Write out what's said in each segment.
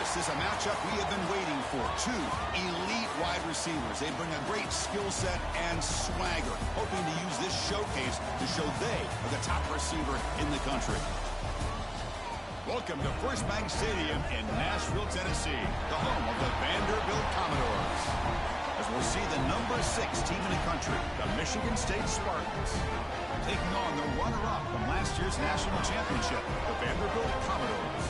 This is a matchup we have been waiting for. Two elite wide receivers. They bring a great skill set and swagger, hoping to use this showcase to show they are the top receiver in the country. Welcome to First Bank Stadium in Nashville, Tennessee, the home of the Vanderbilt Commodores. As we'll see the number 6 team in the country, the Michigan State Spartans, taking on the runner-up from last year's national championship, the Vanderbilt Commodores.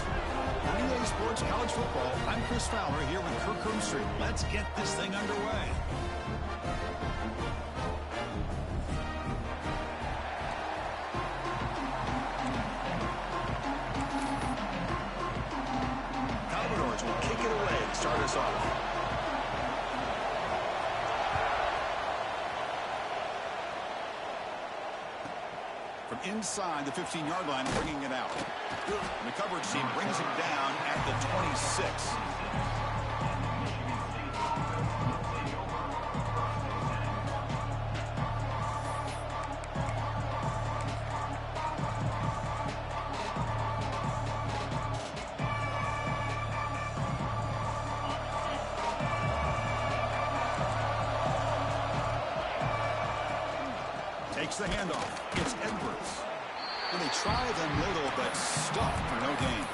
For EA Sports College Football, I'm Chris Fowler here with Kirk Herbstreit. Let's get this thing underway. Commodores will kick it away and start us off. From inside the 15-yard line, bringing it out. And the coverage team brings it down at the 26. Takes the handoff. It's Edwards. And they try the middle, but stuffed for no gain.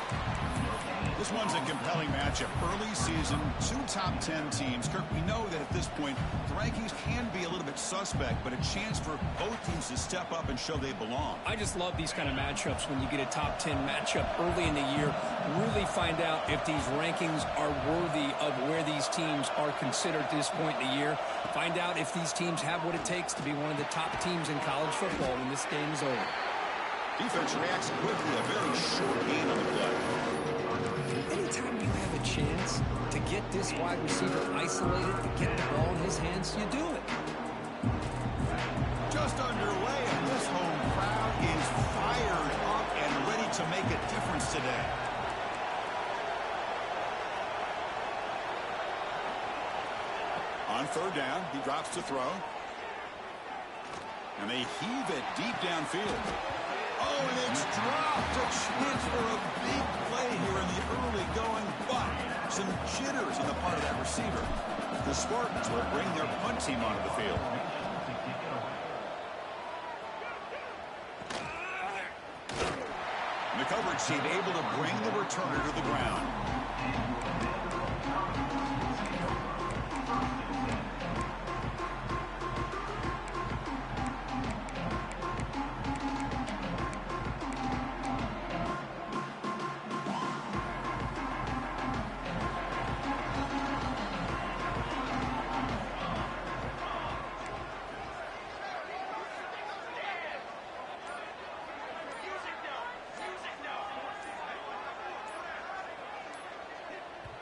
This one's a compelling matchup. Early season, 2 top 10 teams. Kirk, we know that at this point, the rankings can be a little bit suspect, but a chance for both teams to step up and show they belong. I just love these kind of matchups when you get a top 10 matchup early in the year. Really find out if these rankings are worthy of where these teams are considered at this point in the year. Find out if these teams have what it takes to be one of the top teams in college football when this game is over. Defense reacts quickly. A very short gain on the play. Anytime you have a chance to get this wide receiver isolated, to get the ball in his hands, you do it. Just underway, and this home crowd is fired up and ready to make a difference today. On third down, he drops to throw. And they heave it deep downfield. Oh, and it's dropped. A chance for a big play here in the early going, but some jitters on the part of that receiver. The Spartans will bring their punt team onto the field. And the coverage team able to bring the returner to the ground.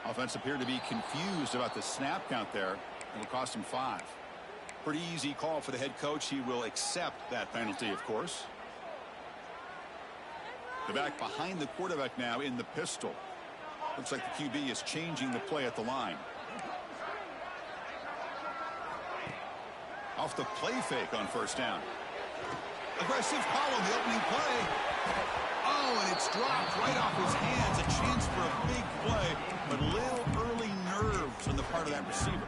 Offense appeared to be confused about the snap count there. It will cost him 5. Pretty easy call for the head coach. He will accept that penalty, of course. The back behind the quarterback now in the pistol. Looks like the QB is changing the play at the line. Off the play fake on first down. Aggressive call on the opening play. Oh, and it's dropped right off his hands. A chance for a big play, but little early nerves on the part of that receiver.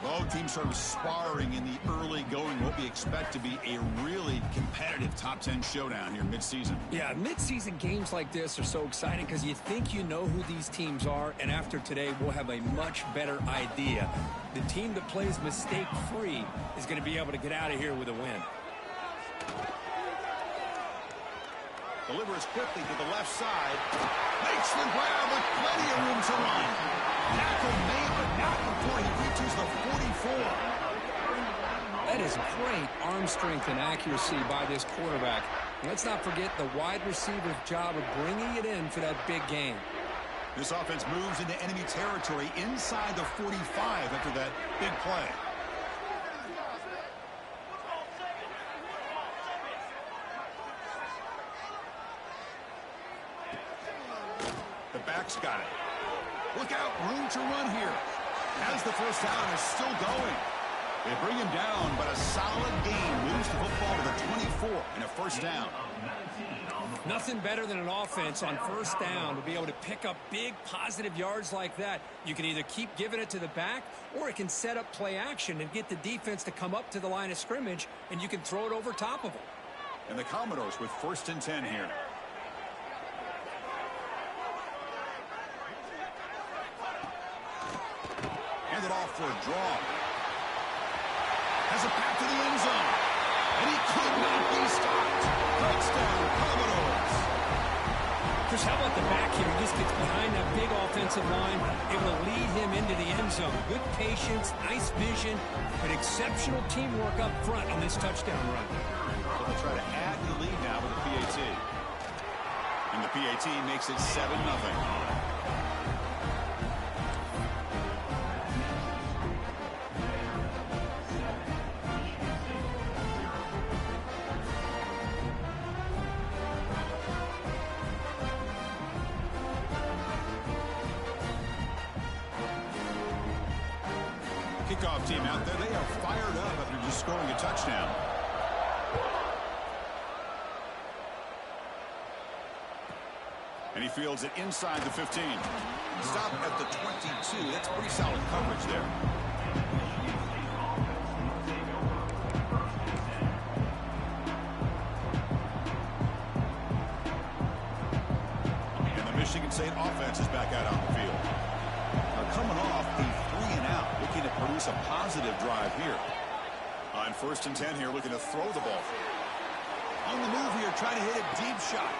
Both teams sort of sparring in the early going. What we expect to be a really competitive top 10 showdown here midseason. Yeah, midseason games like this are so exciting because you think you know who these teams are, and after today, we'll have a much better idea. The team that plays mistake-free is going to be able to get out of here with a win. Delivers quickly to the left side. Makes the grab with plenty of room to run. Tackle made, but not before he reaches the 44. That is great arm strength and accuracy by this quarterback. Let's not forget the wide receiver's job of bringing it in for that big game. This offense moves into enemy territory inside the 45 after that big play. The back's got it. Look out, room to run here. Has the first down, is still going. They bring him down, but a solid gain moves the football to the 24 and a first down. Nothing better than an offense on first down to be able to pick up big positive yards like that. You can either keep giving it to the back, or it can set up play action and get the defense to come up to the line of scrimmage, and you can throw it over top of them. And the Commodores with 1st and 10 here. Handed off for a draw. Has a path to the end zone. And he could not be stopped. Touchdown, Commodores. Chris, how about the back here? He just gets behind that big offensive line, able to lead him into the end zone. Good patience, nice vision, and exceptional teamwork up front on this touchdown run. So they'll try to add to the lead now with the PAT. And the PAT makes it 7-0. Kickoff team out there, they are fired up after just scoring a touchdown. And he fields it inside the 15. Stop at the 22. That's pretty solid coverage there. And the Michigan State offense is back out on the field. Now coming off a 3-and-out, looking to produce a positive drive here. On 1st and 10 here, looking to throw the ball. On the move here, trying to hit a deep shot.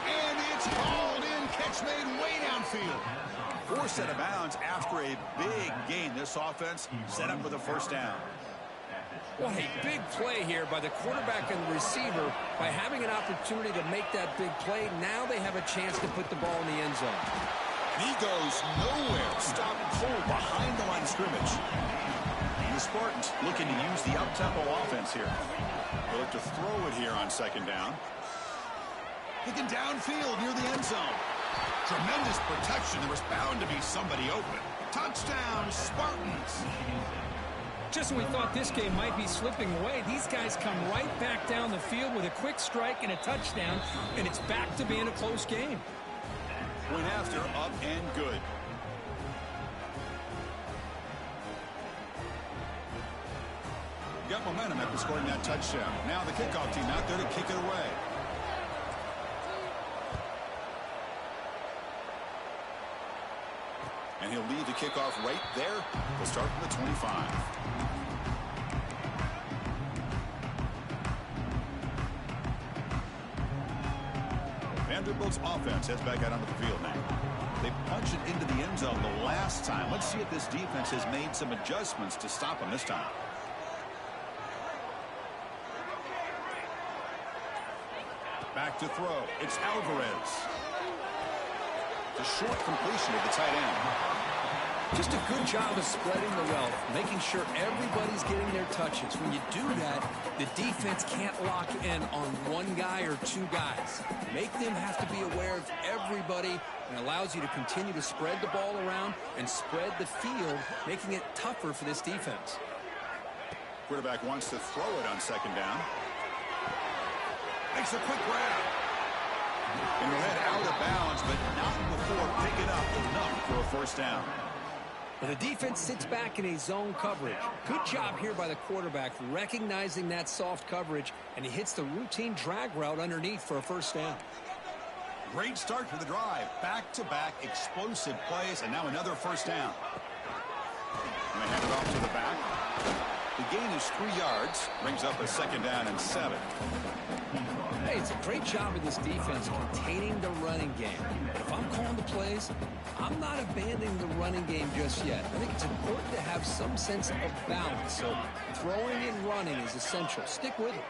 And it's hauled in. Catch made way downfield. Forced out of bounds after a big gain. This offense set up with a first down. Well, a big play here by the quarterback and the receiver. By having an opportunity to make that big play, now they have a chance to put the ball in the end zone. And he goes nowhere. Stop cold behind the line of scrimmage. And the Spartans looking to use the up-tempo offense here. They look to throw it here on 2nd down. Looking downfield near the end zone. Tremendous protection. There was bound to be somebody open. Touchdown, Spartans. Just when we thought this game might be slipping away, these guys come right back down the field with a quick strike and a touchdown, and it's back to being a close game. Went after, up and good. Got momentum after scoring that touchdown. Now the kickoff team out there to kick it away. And he'll lead the kickoff right there. We'll start from the 25. Vanderbilt's offense heads back out onto the field now. They punched it into the end zone the last time. Let's see if this defense has made some adjustments to stop them this time. Back to throw. It's Alvarez. The short completion of the tight end. Just a good job of spreading the wealth, making sure everybody's getting their touches. When you do that, the defense can't lock in on one guy or two guys. Make them have to be aware of everybody, and allows you to continue to spread the ball around and spread the field, making it tougher for this defense. Quarterback wants to throw it on 2nd down. Makes a quick grab. And he'll head out of bounds, but not before picking up enough for a first down. Well, the defense sits back in a zone coverage. Good job here by the quarterback, recognizing that soft coverage, and he hits the routine drag route underneath for a first down. Great start for the drive. Back-to-back explosive plays, and now another first down. And they hand it off to the back. The gain is 3 yards, brings up a 2nd down and 7. Hey, it's a great job of this defense containing the running game. But if I'm calling the plays, I'm not abandoning the running game just yet. I think it's important to have some sense of balance. So throwing and running is essential. Stick with it.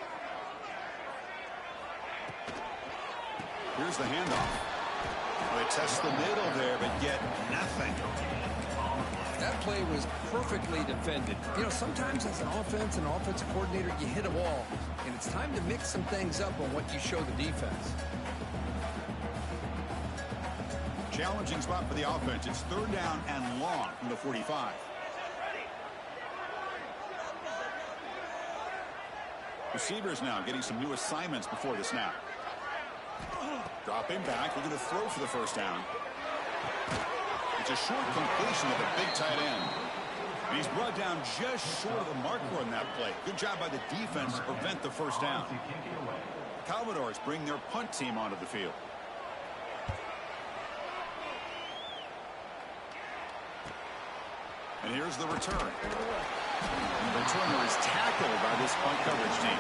Here's the handoff. Well, they test the middle there, but get nothing. That play was perfectly defended. You know, sometimes as an offense and offensive coordinator, you hit a wall, and it's time to mix some things up on what you show the defense. Challenging spot for the offense. It's 3rd down and long from the 45. Receivers now getting some new assignments before the snap. Dropping back, looking to throw for the first down. It's a short completion of a big tight end. And he's brought down just short of the marker on that play. Good job by the defense to prevent the first down. Commodores bring their punt team onto the field. And here's the return. The returner is tackled by this punt coverage team.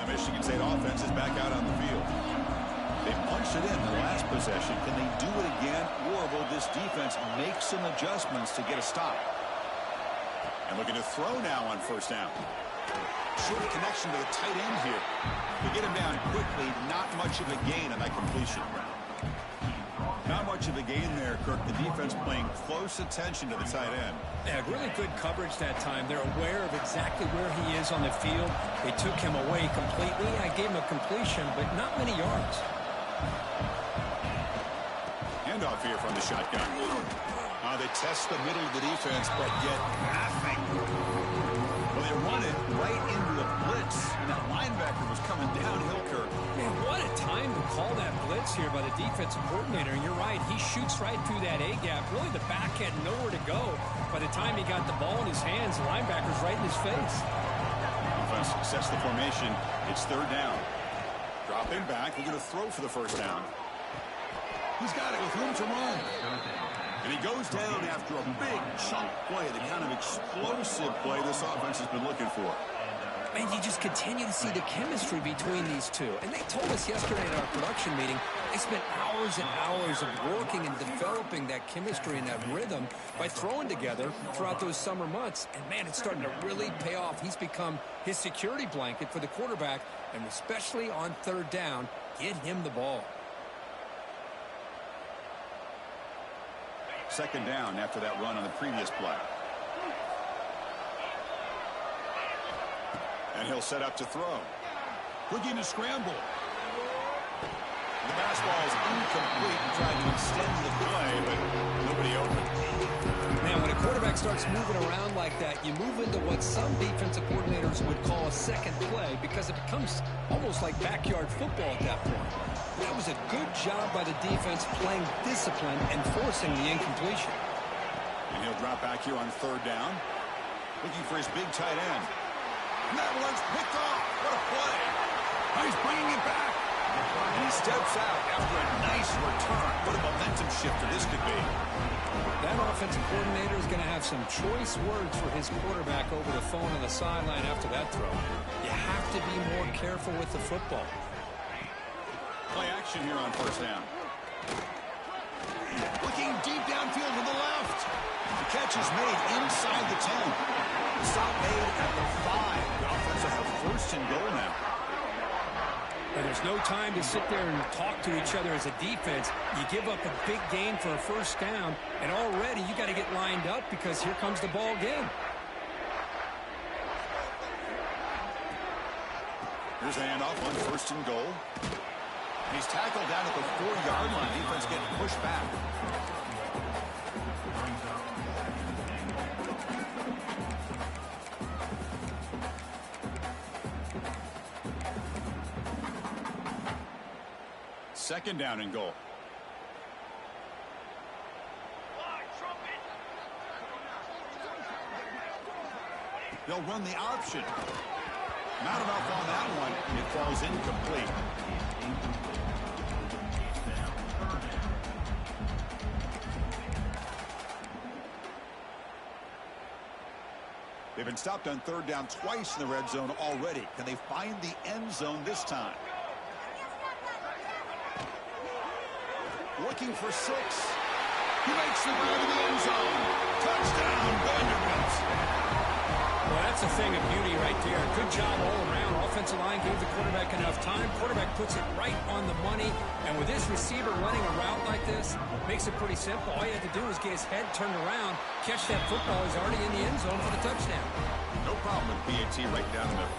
Michigan State offense is back out on the field. They punched it in the last possession. Can they do it again, or will this defense make some adjustments to get a stop? And looking to throw now on first down. Short connection to the tight end here. They get him down quickly. Not much of a gain on that completion. Not much of a gain there, Kirk. The defense paying close attention to the tight end. Yeah, really good coverage that time. They're aware of exactly where he is on the field. They took him away completely. I gave him a completion, but not many yards. Handoff here from the shotgun. They test the middle of the defense, but get nothing. Well, they run it right into a blitz, and that linebacker was coming downhill, Kirk. Man, what a time to call that blitz here by the defensive coordinator. And you're right, he shoots right through that A-gap. Really, the back had nowhere to go. By the time he got the ball in his hands, the linebacker's right in his face. Defense sets the formation. It's third down. Dropping back. We're going to throw for the first down. He's got it with room to run. And he goes down after a big chunk play, the kind of explosive play this offense has been looking for. Man, you just continue to see the chemistry between these two. And they told us yesterday in our production meeting, they spent hours and hours of working and developing that chemistry and that rhythm by throwing together throughout those summer months. And, man, it's starting to really pay off. He's become his security blanket for the quarterback, and especially on third down, get him the ball. Second down after that run on the previous play. And he'll set up to throw. Looking to scramble. The pass ball is incomplete and trying to extend the play, but nobody open. Now, when a quarterback starts moving around like that, you move into what some defensive coordinators would call a second play because it becomes almost like backyard football at that point. That was a good job by the defense playing discipline and forcing the incompletion. And he'll drop back here on third down. Looking for his big tight end. And that one's picked off. What a play. He's bringing it back. And he steps out after a nice return. What a momentum shifter this could be. That offensive coordinator is going to have some choice words for his quarterback over the phone on the sideline after that throw. You have to be more careful with the football. Play action here on first down. Looking deep downfield to the left. The catch is made inside the 10. The stop made at the 5. The offense will have first and goal now. And there's no time to sit there and talk to each other as a defense. You give up a big gain for a first down, and already you got to get lined up because here comes the ball again. Here's the handoff on first and goal. He's tackled down at the 4-yard line. Defense getting pushed back. Second down and goal. They'll run the option. Not enough on that one. It falls incomplete. They've been stopped on third down twice in the red zone already. Can they find the end zone this time? Looking for 6. He makes the run to the end zone. Touchdown, Vanderbilt. Well, that's a thing of beauty right there. Good job all around. Offensive line gave the quarterback enough time. Quarterback puts it right on the money. And with this receiver running a route like this, makes it pretty simple. All you have to do is get his head turned around, catch that football. He's already in the end zone for the touchdown. No problem with PAT right down the middle.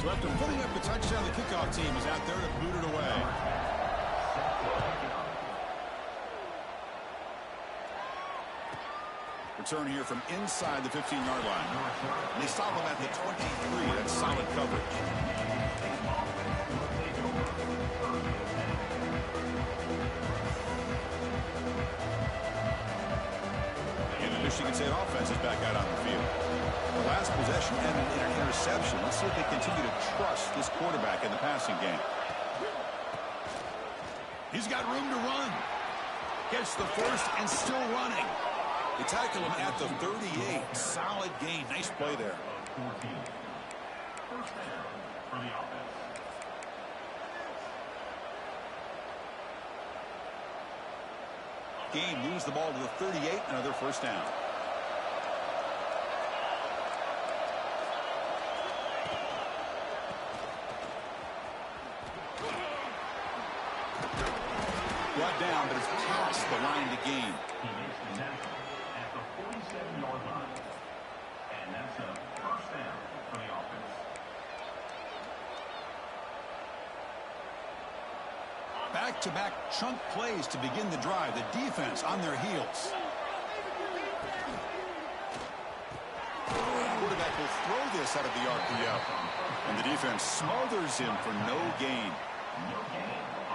So after putting up the touchdown, the kickoff team is out there to boot it away. Return here from inside the 15-yard line. They stop him at the 23. That's solid coverage. And the Michigan State offense is back out on the field. The last possession ended in an interception. Let's see if they continue to trust this quarterback in the passing game. He's got room to run. Gets the first and still running. They tackle him at the 38. Solid gain. Nice play there. Gain moves the ball to the 38. Another first down. Brought down, but it's past the line to gain. Back-to-back chunk plays to begin the drive. The defense on their heels. Quarterback will throw this out of the RPO. And the defense smothers him for no gain.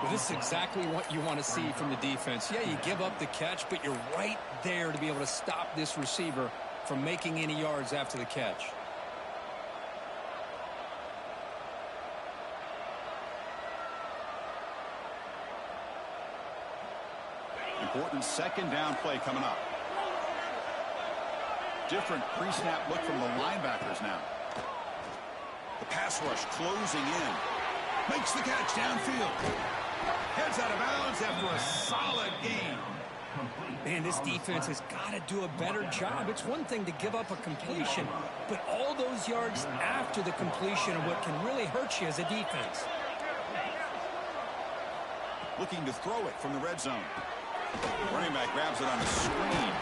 Well, this is exactly what you want to see from the defense. Yeah, you give up the catch, but you're right there to be able to stop this receiver from making any yards after the catch. Important second down play coming up. Different pre-snap look from the linebackers now. The pass rush closing in. Makes the catch downfield. Heads out of bounds after a solid gain. Man, this defense has got to do a better job. It's one thing to give up a completion, but all those yards after the completion are what can really hurt you as a defense. Looking to throw it from the red zone. Running back grabs it on the screen.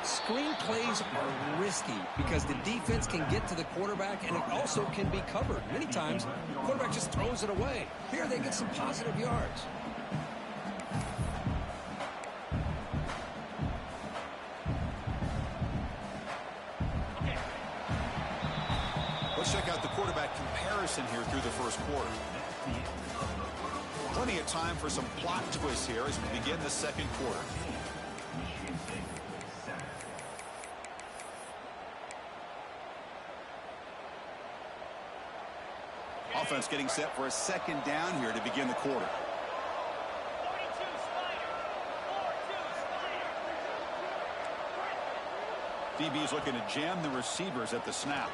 Screen plays are risky because the defense can get to the quarterback, and it also can be covered. Many times, the quarterback just throws it away. Here they get some positive yards. Let's check out the quarterback comparison here through the first quarter. Plenty of time for some plot twists here as we begin the second quarter. Offense getting set for a second down here to begin the quarter. DB's looking to jam the receivers at the snap.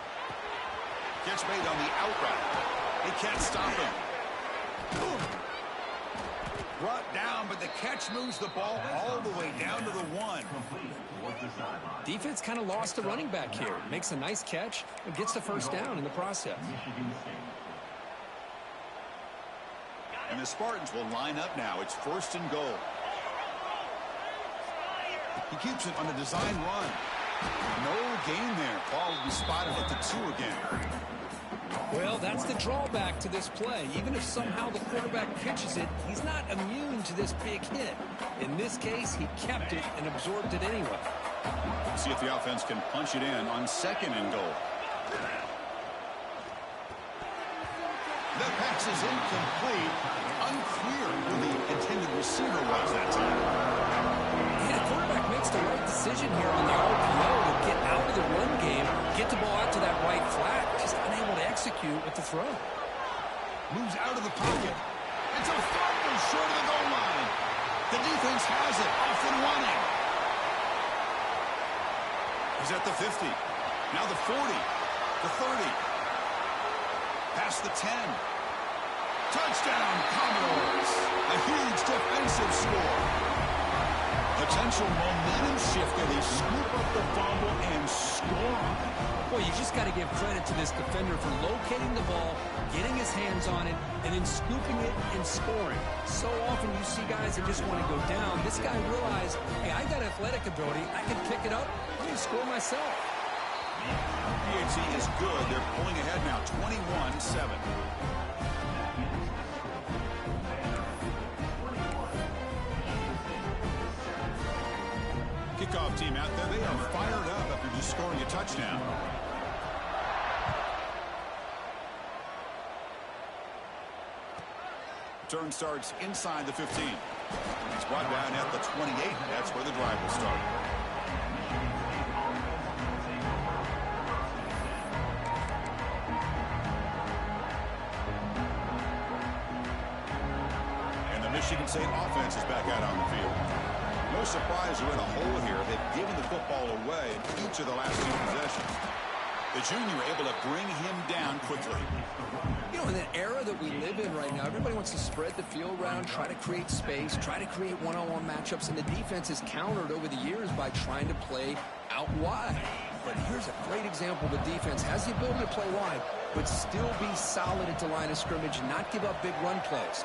Gets made on the out route. They can't stop him. Brought down, but the catch moves the ball all the way down to the 1. Defense kind of lost a running back here. Makes a nice catch and gets the first down in the process. And the Spartans will line up now. It's first and goal. He keeps it on a design run. No gain there. Ball will be spotted at the 2 again. Well, that's the drawback to this play. Even if somehow the quarterback pitches it, he's not immune to this big hit. In this case, he kept it and absorbed it anyway. Let's see if the offense can punch it in on second and goal. The pass is incomplete. Unclear who the intended receiver was that time. Yeah, the quarterback makes the right decision here on the RPO to get out of the run game, get the ball out to that right flat, just unable to execute with the throw. Moves out of the pocket. It's a fumble short of the goal line. The defense has it, off and running. He's at the 50. Now the 40. The 30. Past the 10. Touchdown, Commodores. A huge defensive score. Potential momentum shift there. They scoop up the fumble and score on it. Well, you just got to give credit to this defender for locating the ball, getting his hands on it, and then scooping it and scoring. So often you see guys that just want to go down. This guy realized, hey, I got athletic ability. I can pick it up. I'm going to score myself. PHC is good. They're pulling ahead now, 21-17. scoring a touchdown. Turn starts inside the 15. It's brought down at the 28. That's where the drive will start. And the Michigan State offense is back out on the field. No surprise they're in a hole here. They've given the football away in each of the last two possessions. The junior able to bring him down quickly. You know, in the era that we live in right now, everybody wants to spread the field around, try to create space, try to create one-on-one matchups, and the defense has countered over the years by trying to play out wide. But here's a great example. The defense has the ability to play wide, but still be solid at the line of scrimmage and not give up big run plays.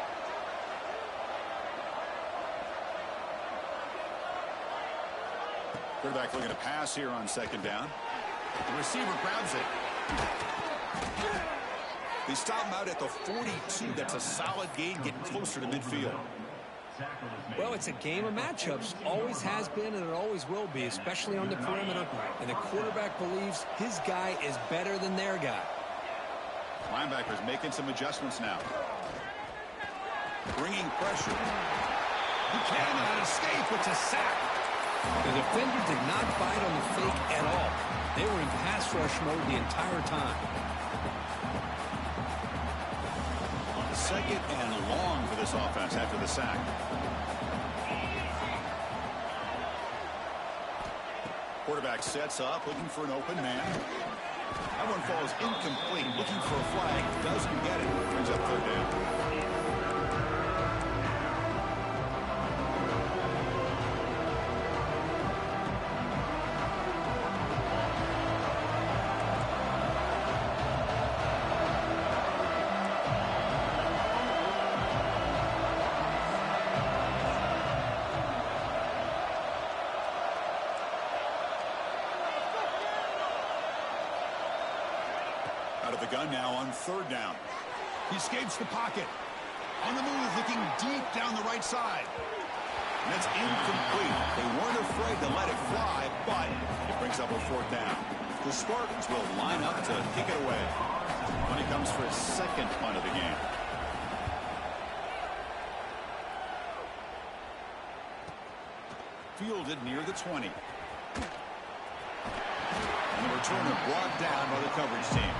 Quarterback looking to pass here on second down. The receiver grabs it. They stop him out at the 42. That's a solid gain, getting closer to midfield. Well, it's a game of matchups. Always has been and it always will be, especially on the perimeter. And the quarterback believes his guy is better than their guy. Linebackers making some adjustments now. Bringing pressure. He cannot escape. It's a sack. The defender did not bite on the fake at all. They were in pass rush mode the entire time. Second and long for this offense after the sack. Quarterback sets up, looking for an open man. That one falls incomplete, looking for a flag. Doesn't get it. Brings up third down. Out of the gun now on third down. He escapes the pocket. On the move, looking deep down the right side. And that's incomplete. They weren't afraid to let it fly, but it brings up a fourth down. The Spartans will line up to kick it away when he comes for his second punt of the game. Fielded near the 20. And the returner brought down by the coverage team.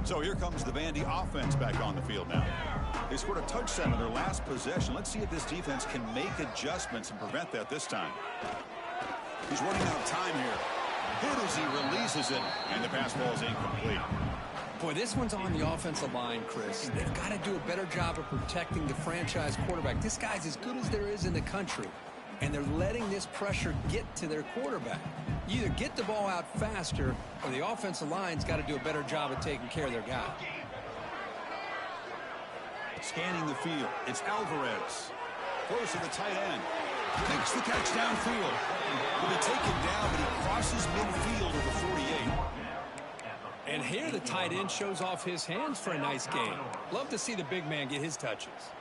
So here comes the Vandy offense back on the field now. They scored a touchdown in their last possession. Let's see if this defense can make adjustments and prevent that this time. He's running out of time here. Hit as he releases it, and the pass ball is incomplete. Boy, this one's on the offensive line, Chris. They've got to do a better job of protecting the franchise quarterback. This guy's as good as there is in the country, and they're letting this pressure get to their quarterback. You either get the ball out faster, or the offensive line's got to do a better job of taking care of their guy. Scanning the field, it's Alvarez. Throws to the tight end. Makes the catch downfield. Will be taken down, but he crosses midfield of the 48. And here the tight end shows off his hands for a nice gain. Love to see the big man get his touches.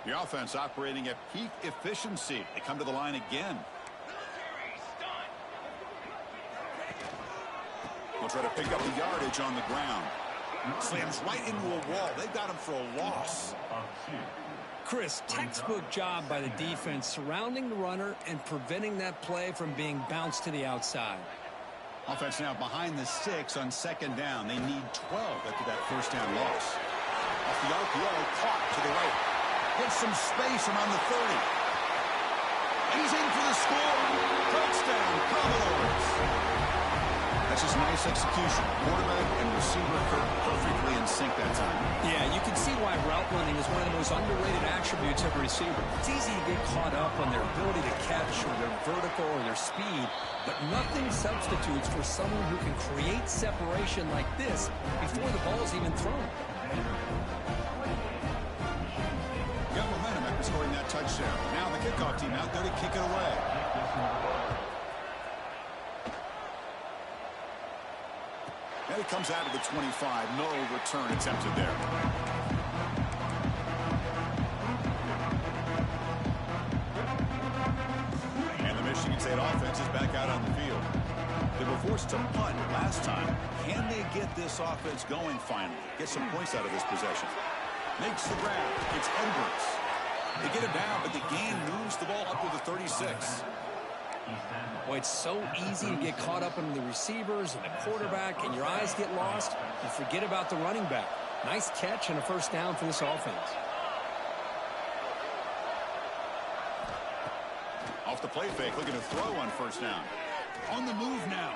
The offense operating at peak efficiency. They come to the line again. We'll try to pick up the yardage on the ground. Slams right into a wall. They got him for a loss. Chris, textbook job by the defense surrounding the runner and preventing that play from being bounced to the outside. Offense now behind the 6 on second down. They need 12 after that first down loss. Off the RPO, caught to the right. Gets some space around the 30. And he's in for the score. Touchdown, Commodores. That's just nice execution. Quarterback and receiver perfectly in sync that time. Yeah, you can see why route running is one of the most underrated attributes of a receiver. It's easy to get caught up on their ability to catch or their vertical or their speed, but nothing substitutes for someone who can create separation like this before the ball's even thrown. Got momentum after scoring that touchdown. Now the kickoff team out there to kick it away. And it comes out of the 25. No return attempted there. And the Michigan State offense is back out on the field. They were forced to punt last time. Can they get this offense going finally? Get some points out of this possession. Makes the grab. It's Edwards. They get it down, but the gain moves the ball up to the 36. Boy, it's so easy to get caught up in the receivers and the quarterback, and your eyes get lost. You forget about the running back. Nice catch and a first down for this offense. Off the play fake, looking to throw on first down. On the move now.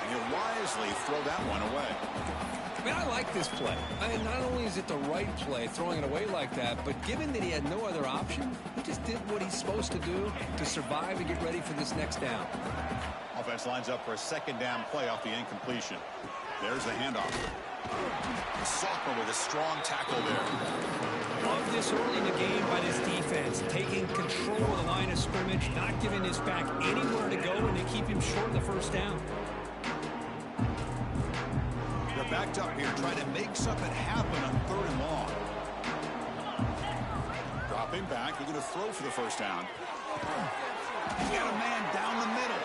And he'll wisely throw that one away. I mean, I like this play. I mean, not only is it the right play, throwing it away like that, but given that he had no other option, he just did what he's supposed to do to survive and get ready for this next down. Offense lines up for a second down play off the incompletion. There's the handoff. Sophomore with a strong tackle there. Love this early in the game by this defense, taking control of the line of scrimmage, not giving his back anywhere to go, and they keep him short of the first down. They're backed up here, trying to make something happen on 3rd and long. Dropping back, they're going to throw for the first down. He got a man down the middle.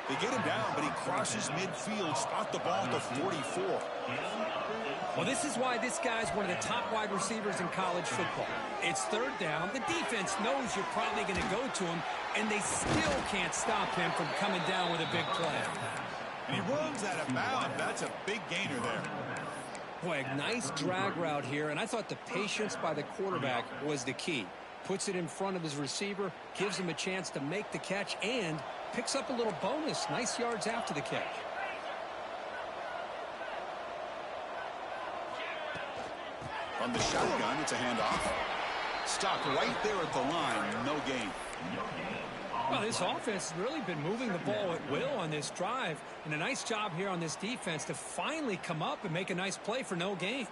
They get him down, but he crosses midfield, spot the ball at the 44. Well, this is why this guy's one of the top wide receivers in college football. It's 3rd down. The defense knows you're probably going to go to him, and they still can't stop him from coming down with a big play. And he runs out of bounds. That's a big gainer there. Boy, a nice drag route here, and I thought the patience by the quarterback was the key. Puts it in front of his receiver, gives him a chance to make the catch, and picks up a little bonus. Nice yards after the catch. From the shotgun, it's a handoff. Stopped right there at the line. No gain. Well, this offense has really been moving the ball at will on this drive, and a nice job here on this defense to finally come up and make a nice play for no gain.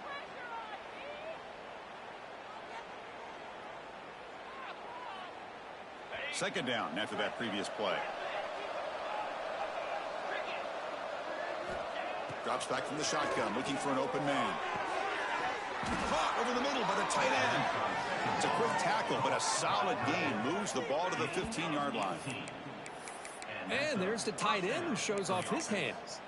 Second down after that previous play. Drops back from the shotgun, looking for an open man. Caught over the middle by the tight end. It's a quick tackle, but a solid gain. Moves the ball to the 15-yard line. And there's the tight end who shows off his hands.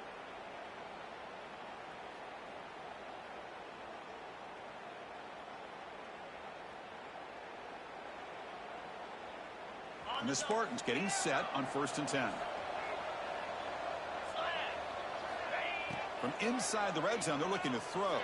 And the Spartans getting set on 1st and 10. From inside the red zone, they're looking to throw.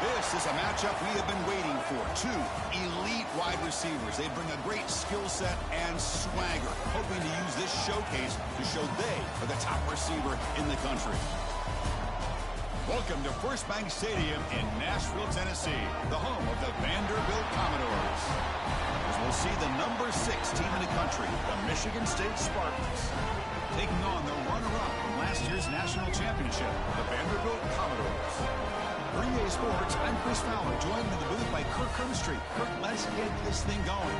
This is a matchup we have been waiting for. Two elite wide receivers. They bring a great skill set and swagger, hoping to use this showcase to show they are the top receiver in the country. Welcome to First Bank Stadium in Nashville, Tennessee, the home of the Vanderbilt Commodores. As we'll see the #6 team in the country, the Michigan State Spartans, taking on the runner-up from last year's national championship, the Vanderbilt Commodores. For EA Sports, I'm Chris Fowler, joined in the booth by Kirk Herbstreit. Kirk, let's get this thing going.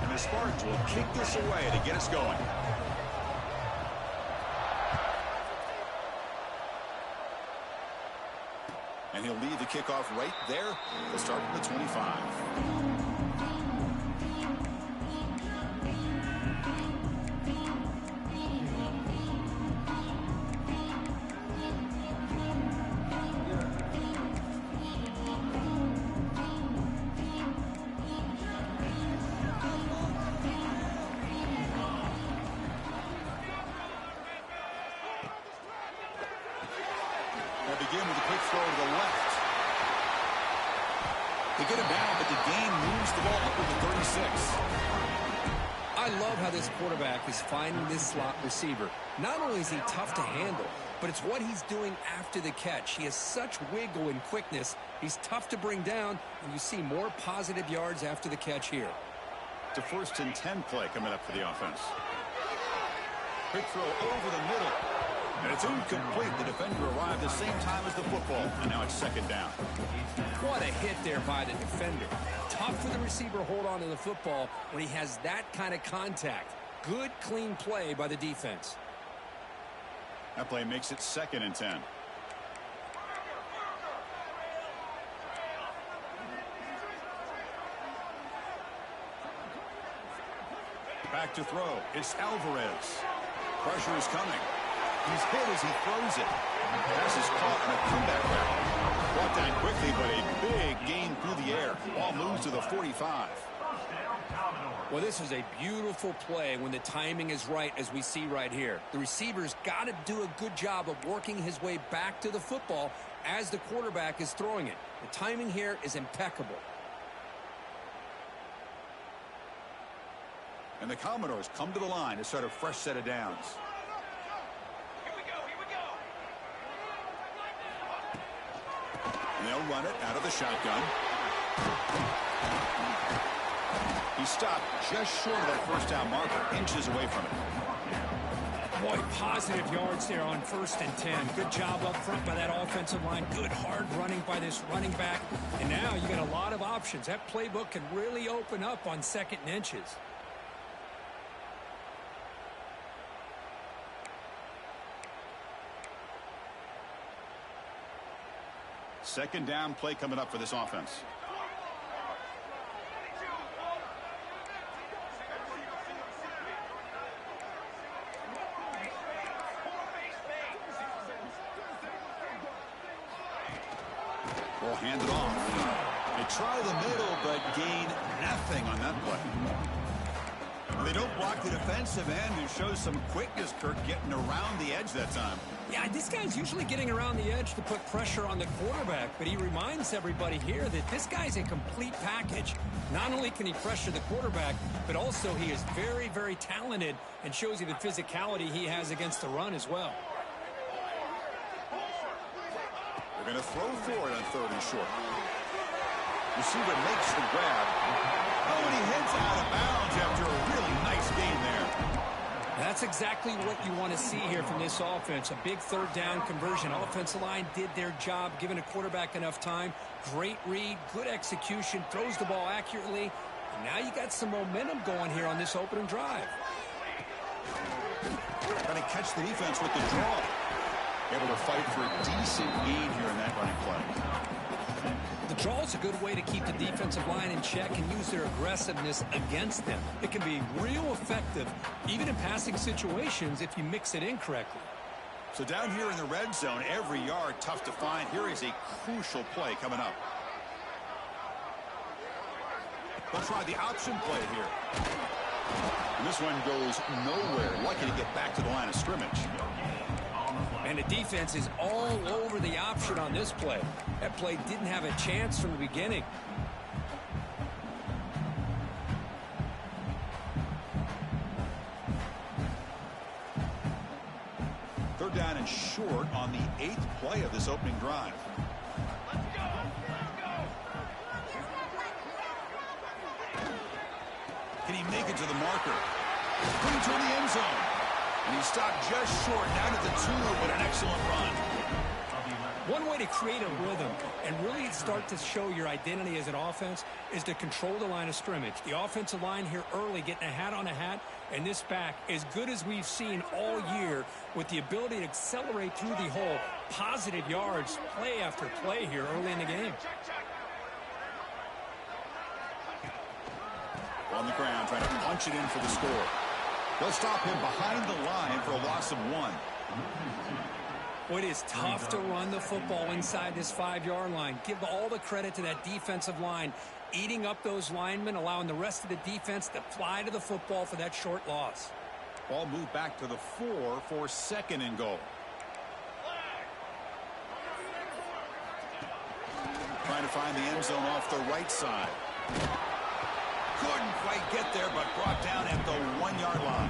And the Spartans will kick this away to get us going. And he'll lead the kickoff right there. He'll start from the 25. They'll begin with a quick throw to the left. They get him down, but the gain moves the ball up with the 36. I love how this quarterback is finding this slot receiver. Not only is he tough to handle, but it's what he's doing after the catch. He has such wiggle and quickness. He's tough to bring down, and you see more positive yards after the catch here. It's a 1st and 10 play coming up for the offense. Quick throw over the middle. And it's incomplete. The defender arrived the same time as the football. And now it's 2nd down. What a hit there by the defender. Tough for the receiver to hold on to the football when he has that kind of contact. Good, clean play by the defense. That play makes it 2nd and 10. Back to throw. It's Alvarez. Pressure is coming. He's hit as he throws it. Pass is caught in a comeback route. Brought down quickly, but a big gain through the air. Ball moves to the 45. Well, this is a beautiful play when the timing is right, as we see right here. The receiver's got to do a good job of working his way back to the football as the quarterback is throwing it. The timing here is impeccable. And the Commodores come to the line to start a fresh set of downs. And they'll run it out of the shotgun. He stopped just short of that 1st down marker, inches away from it. Boy, positive yards there on 1st and 10. Good job up front by that offensive line. Good hard running by this running back. And now you got a lot of options. That playbook can really open up on 2nd and inches. Second down play coming up for this offense. We'll hand it off. They try the middle, but gain nothing on that play. They don't block the defensive end, who shows some quickness, Kirk, getting around the edge that time. Yeah, this guy's usually getting around the edge to put pressure on the quarterback, but he reminds everybody here that this guy's a complete package. Not only can he pressure the quarterback, but also he is very, very talented and shows you the physicality he has against the run as well. They're going to throw for it on 3rd and short. Receiver makes the grab. Oh, and he heads out of bounds after a really nice gain there. That's exactly what you want to see here from this offense. A big 3rd down conversion. Offensive line did their job, giving a quarterback enough time. Great read, good execution, throws the ball accurately. And now you got some momentum going here on this opening drive. Trying to catch the defense with the draw. Able to fight for a decent gain here in that running play. The draw is a good way to keep the defensive line in check and use their aggressiveness against them. It can be real effective, even in passing situations, if you mix it in correctly. So down here in the red zone, every yard tough to find. Here is a crucial play coming up. They'll try the option play here. And this one goes nowhere. Lucky to get back to the line of scrimmage. And the defense is all over the option on this play. That play didn't have a chance from the beginning. third down and short on the 8th play of this opening drive. Can he make it to the marker? Putting toward the end zone. And he stopped just short, down at the 2, but an excellent run. One way to create a rhythm and really start to show your identity as an offense is to control the line of scrimmage. The offensive line here early getting a hat on a hat, and this back, as good as we've seen all year, with the ability to accelerate through the hole, positive yards, play after play here early in the game. On the ground, trying to punch it in for the score. They'll stop him behind the line for a loss of 1. Well, it is tough to run the football inside this 5-yard line. Give all the credit to that defensive line, eating up those linemen, allowing the rest of the defense to fly to the football for that short loss. Ball moved back to the 4 for 2nd and goal. Trying to find the end zone off the right side. Couldn't quite get there, but brought down at the 1-yard line.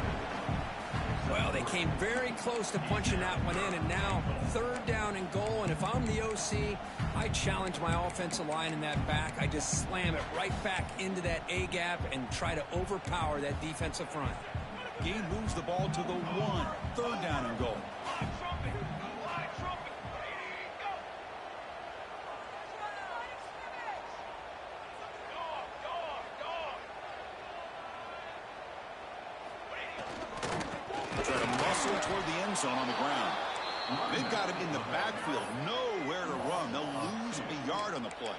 Well, they came very close to punching that one in, and now 3rd down and goal. And if I'm the OC, I challenge my offensive line in that back. I just slam it right back into that A-gap and try to overpower that defensive front. Gain moves the ball to the 1. 3rd down and goal. Trying to muscle toward the end zone on the ground. They've got him in the backfield. Nowhere to run. They'll lose a yard on the play.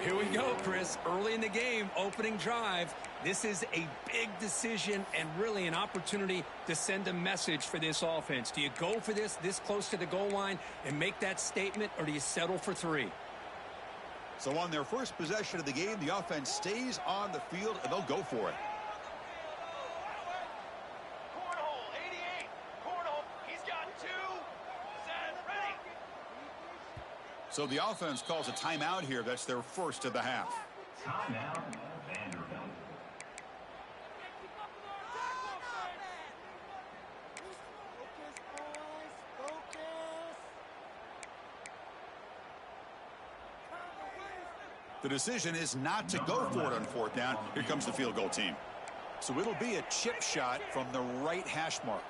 Here we go, Chris. Early in the game, opening drive. This is a big decision and really an opportunity to send a message for this offense. Do you go for this close to the goal line and make that statement, or do you settle for 3? So on their first possession of the game, the offense stays on the field, and they'll go for it. So the offense calls a timeout here. That's their first of the half. Timeout, Vanderbilt. The decision is not to go for it on 4th down. Here comes the field goal team. So it'll be a chip shot from the right hash mark.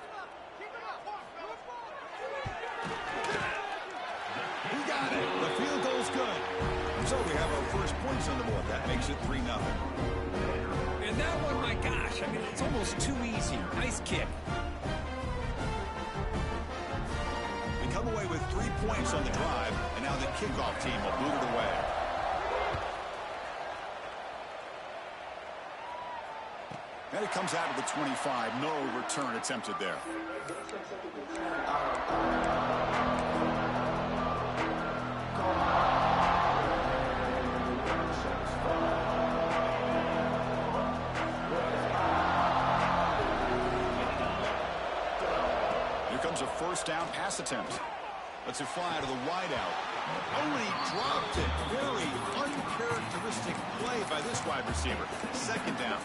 He got it. The field goal's good. So we have our first points on the board. That makes it 3-0. And that one, my gosh, I mean, it's almost too easy. Nice kick. They come away with 3 points on the drive, and now the kickoff team will boot it away. And it comes out of the 25. No return attempted there. Here comes a 1st down pass attempt. Lets it fly to the wideout. Only dropped it. Very uncharacteristic play by this wide receiver. 2nd down.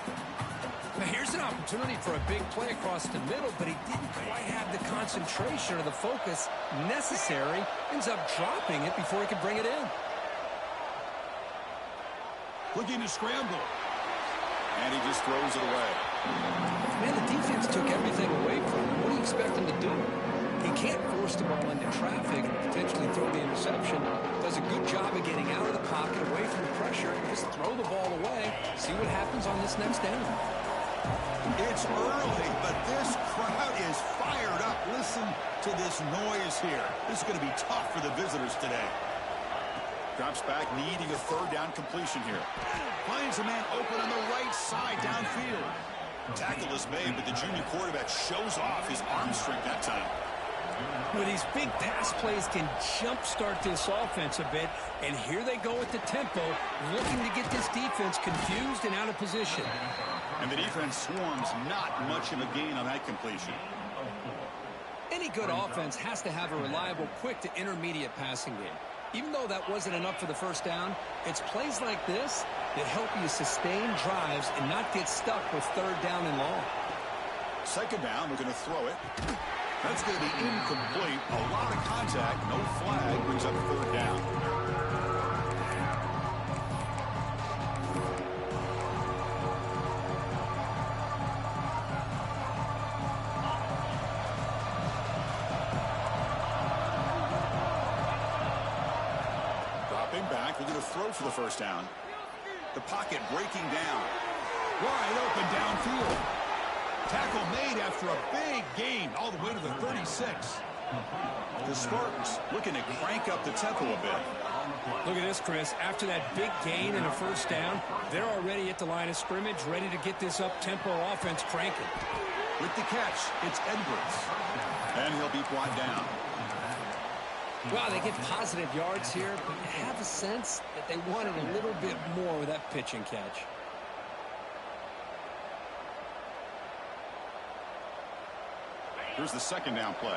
Now here's an opportunity for a big play across the middle, but he didn't quite have the concentration or the focus necessary. Ends up dropping it before he could bring it in. Looking to scramble. And he just throws it away. Man, the defense took everything away from him. What do you expect him to do? He can't force the ball into traffic and potentially throw the interception. Does a good job of getting out of the pocket, away from the pressure, and just throw the ball away. See what happens on this next down. It's early, but this crowd is fired up. Listen to this noise here. This is going to be tough for the visitors today. Drops back, needing a 3rd down completion here. Finds a man open on the right side downfield. Tackle is made, but the junior quarterback shows off his arm strength that time. Well, these big pass plays can jumpstart this offense a bit, and here they go at the tempo, looking to get this defense confused and out of position. And the defense swarms, not much of a gain on that completion. Any good offense has to have a reliable, quick to intermediate passing game. Even though that wasn't enough for the 1st down, it's plays like this that help you sustain drives and not get stuck with 3rd down and long. 2nd down, we're going to throw it. That's going to be incomplete. A lot of contact. No flag. Brings up third down. Dropping back. We're going to throw for the first down. The pocket breaking down. Wide open downfield. Tackle made after a big gain all the way to the 36. The Spartans looking to crank up the tempo a bit. Look at this, Chris. After that big gain and a first down, they're already at the line of scrimmage, ready to get this up-tempo offense cranking. With the catch, it's Edwards. And he'll be brought down. Well, they get positive yards here, but you have a sense that they wanted a little bit more with that pitch and catch. Here's the second down play.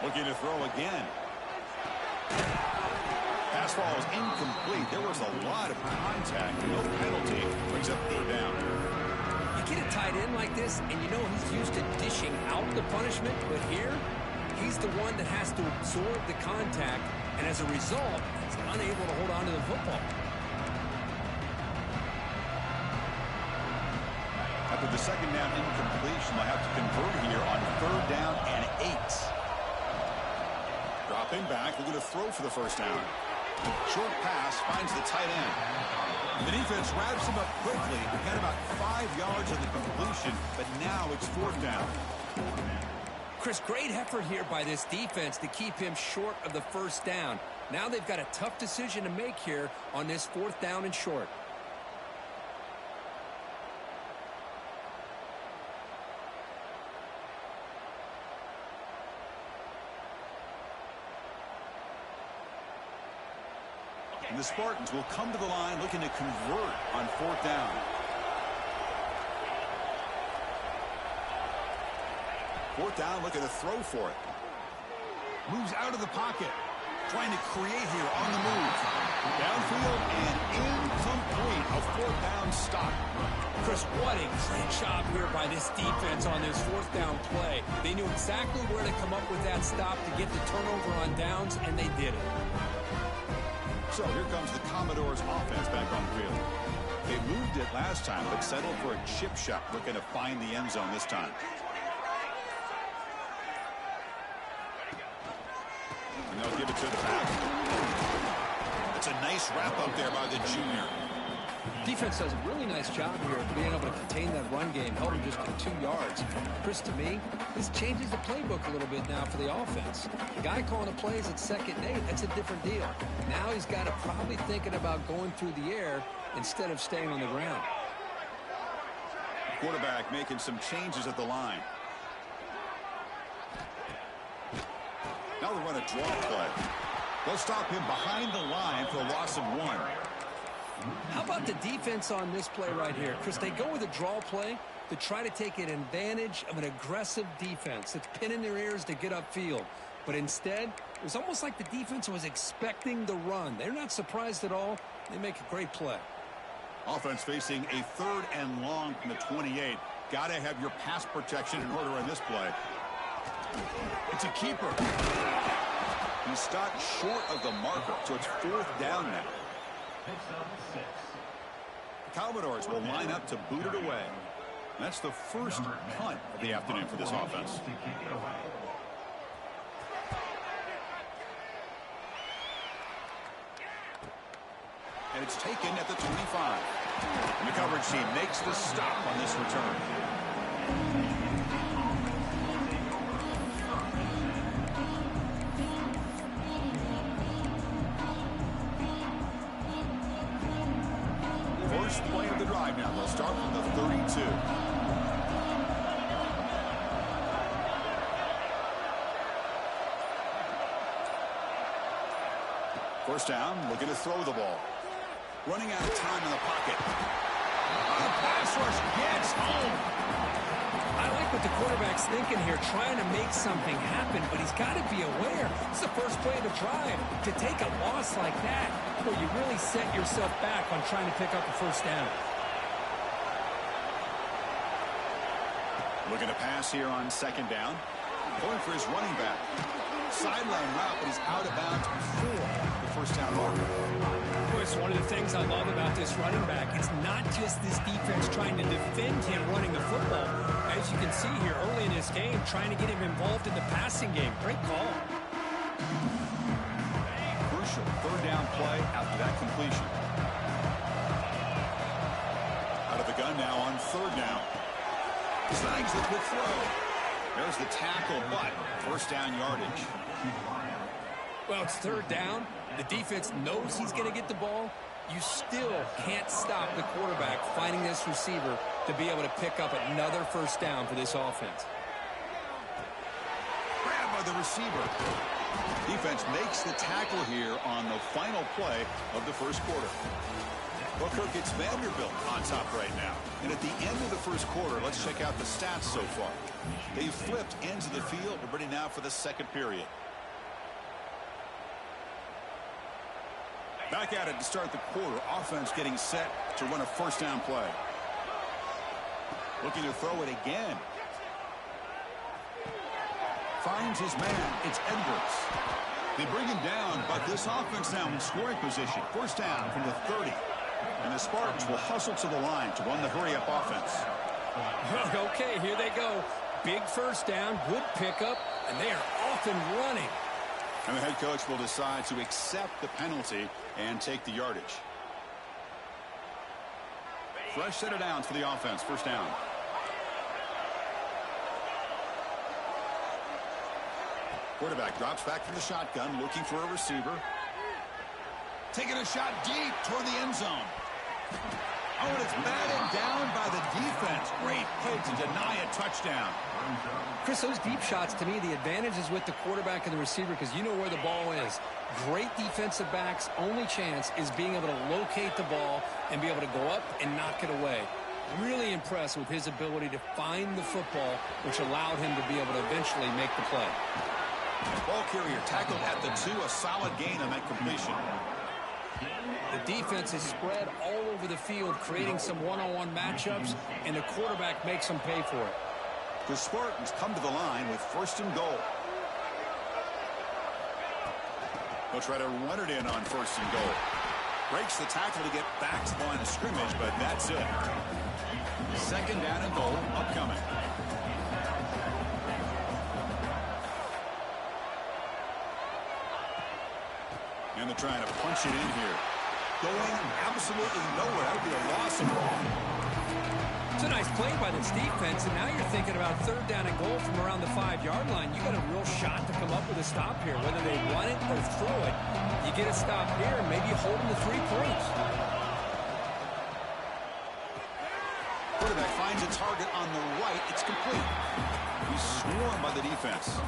Looking to throw again. Pass ball is incomplete. There was a lot of contact. No penalty. Brings up third down. You get a tight end like this, and you know he's used to dishing out the punishment, but here, he's the one that has to absorb the contact, and as a result, he's unable to hold on to the football. After the second down incompletion, they'll have to convert here on third down and 8. Dropping back, we're going to throw for the first down. Short pass finds the tight end. The defense wraps him up quickly. Got about 5 yards of the completion, but now it's fourth down. Chris, great effort here by this defense to keep him short of the first down. Now they've got a tough decision to make here on this fourth down and short. And the Spartans will come to the line looking to convert on fourth down. Fourth down, looking to throw for it. Moves out of the pocket. Trying to create here on the move. Downfield and incomplete. A fourth down stop. Chris, what a great job here by this defense on this fourth down play. They knew exactly where to come up with that stop to get the turnover on downs, and they did it. So here comes the Commodores offense back on the field. They moved it last time, but settled for a chip shot, looking to find the end zone this time. And they'll give it to the back. It's a nice wrap up there by the junior. Defense does a really nice job here of being able to contain that run game, held him just to 2 yards. Chris, to me, this changes the playbook a little bit now for the offense. The guy calling the plays at second and 8, that's a different deal. Now he's got to probably thinking about going through the air instead of staying on the ground. Quarterback making some changes at the line. Now they run a draw play. They'll stop him behind the line for a loss of 1. How about the defense on this play right here? Chris, they go with a draw play to try to take an advantage of an aggressive defense that's pinning their ears to get upfield. But instead, it was almost like the defense was expecting the run. They're not surprised at all. They make a great play. Offense facing a third and long from the 28. Got to have your pass protection in order on this play. It's a keeper. He's stopped short of the marker, so it's fourth down now. The Commodores will line up to boot it away. That's the first punt of the afternoon for this offense. And it's taken at the 25. And the coverage team makes the stop on this return. First play of the drive now. They'll start from the 32. First down, looking to throw the ball. Running out of time in the pocket. The pass rush gets home. I like what the quarterback's thinking here, trying to make something happen, but he's got to be aware. It's the first play of the drive. To take a loss like that, well, you really set yourself back on trying to pick up a first down. Looking to pass here on second down. Going for his running back. Sideline route, but he's out of bounds before the first down marker. It's one of the things I love about this running back. It's not just this defense trying to defend him running the football. As you can see here early in this game, trying to get him involved in the passing game. Great call. Crucial third down play after that completion. Out of the gun now on third down. Snags the quick throw. There's the tackle, but first down yardage. Well, it's third down. The defense knows he's going to get the ball. You still can't stop the quarterback finding this receiver to be able to pick up another first down for this offense. Grab by the receiver. Defense makes the tackle here on the final play of the first quarter. Booker gets Vanderbilt on top right now. And at the end of the first quarter, let's check out the stats so far. They've flipped into the field. They're ready now for the second period. Back at it to start the quarter. Offense getting set to run a first down play. Looking to throw it again. Finds his man. It's Edwards. They bring him down, but this offense now in scoring position. First down from the 30. And the Spartans will hustle to the line to run the hurry-up offense. Okay, here they go. Big first down, good pickup, and they are off and running. And the head coach will decide to accept the penalty and take the yardage. Fresh set of downs for the offense. First down. Quarterback drops back from the shotgun, looking for a receiver. Taking a shot deep toward the end zone. Oh, and it's batted down by the defense. Great play to deny a touchdown. Chris, those deep shots, to me, the advantage is with the quarterback and the receiver because you know where the ball is. Great defensive backs' only chance is being able to locate the ball and be able to go up and knock it away. Really impressed with his ability to find the football, which allowed him to be able to eventually make the play. Ball carrier tackled at the 2, a solid gain on that completion. The defense is spread all over the field, creating some one-on-one matchups, and the quarterback makes them pay for it. The Spartans come to the line with first and goal. They'll try to run it in on first and goal. Breaks the tackle to get back to the line of scrimmage, but that's it. Second down and goal upcoming. And they're trying to punch it in here. Going absolutely nowhere. That would be a loss of ball. It's a nice play by this defense, and now you're thinking about third down and goal from around the 5-yard line. You got a real shot to come up with a stop here. Whether they run it or throw it, you get a stop here and maybe hold them to 3 points. Quarterback finds a target on the right. It's complete. He's swarmed by the defense.